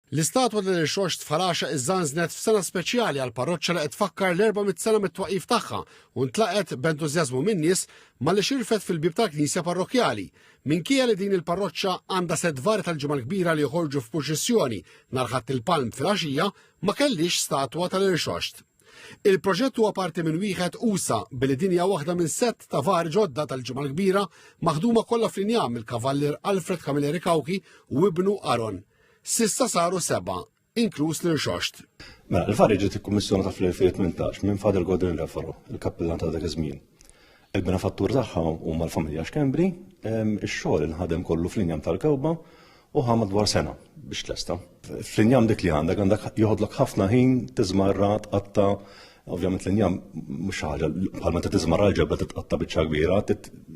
L-istatwa li rixoxt f'Ħalaxa iżżanżnet f'sena speċjali għal parroċċa li qed tfakkar l-400 sena mit-twaqif tagħha u ntlaqet b'entużjażmu min nies malli xirfet fil-bib tal-Knisja parrokjali. Minkejja li din il-parroċċa għandha sedvar tal-ġimgħa l-kbira li joħorġu f'proċessjoni nhar Ħadd il-Palm filgħaxija ma kellix statwa tal-irxoxt. Il-proġett huwa parti minn wieħed usa billi din hija waħda minn sett ta' vari ġodda tal-ġimgħa l-kbira maħduma kollha fl-injam il-kavallier Alfred Camilleri Kawki u ibnu Aron. Sissa saru 7, inkluż l-irxoxt. Mela, il-farri ġiet ikkummissjonata fl-2018 minn Fader Godwin Refaro, il-kappellan ta' dak iż-żmien. Il-benefattur tagħha huma l-familja Xkembri, ix-xogħol inħadem kollu fl-injam tal-Kewba u ħa madwar sena biex tlesta. Fl-injam dik li għandek joħodlok ħafna ħin tiżmarra tqatta, ovvjament l-injam mhux ħaġa bħalma inti tiżmarra l-ġebla titqatta biċċa kbira,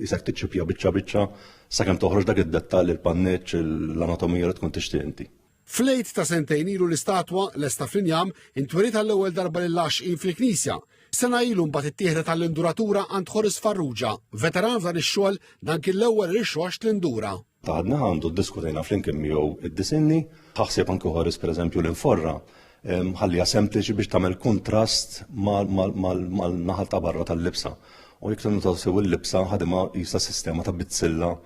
isek tiċċipja biċċa sakemm toħroġ dak id-dettall il-panneċċ, l-anatomija li tkun tixtieq inti. Flejt ta' sentejn ilu l-istatwa lesta fl-injam intwerita l-ewwel darba lil-laxqin fil-Knisja. Sena ilu mbagħad ittieħdet tal-induratura għand Ħoris Farrugia, veteran f'dan ix-xogħol dan kien l-ewwel irxoxt l-indura. Taħadna għandu ddiskutejna flimkien miegħu id-disinni, ħaħseb anke Ħoris pereżempju l-inforra ħallija sempliċi biex tagħmel kontrast mal-naħal ta' barra tal-libsa. U jekk tinnu sew il-libsa ħadimha qisha sistema ta' bitzilla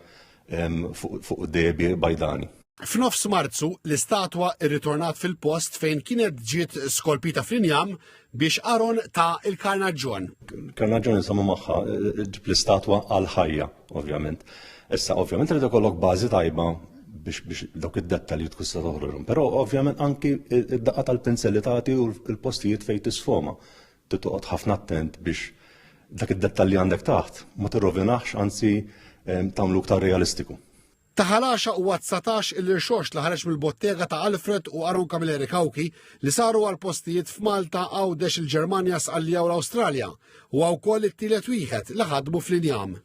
fuq debi bajdani. F'nofs Marzu l-istatwa irritornat fil-post fejn kienet ġiet skolpita fl-injam biex Aron ta' il-Karnaġġon. Karnaġġon insamu magħha ġib l-istatwa għal-ħajja, ovvjament. Issa ovvjament irid ikollok bażi tajba biex dawk id-dettalji tkun se toħroġhom. Però ovvjament anki id-daqqa tal-pinselli tagħti u l-postijiet fejn tisfoma. Titoqgħod ħafna attent biex dak id-dettalji għandek taħt ma tirrovinax anzi tagħmlu iktar realistiku. Ta' Ħalaxa huwa 19 il-irxoxt li ħareġ mill-bottega ta' Alfred u Aron Camilleri Kawki li saru għal postijiet f'Malta, Għawdex, il-Ġermanja, Sqallija u l-Awstralja u wkoll it-tielet wieħed li ħadmu fl-injam.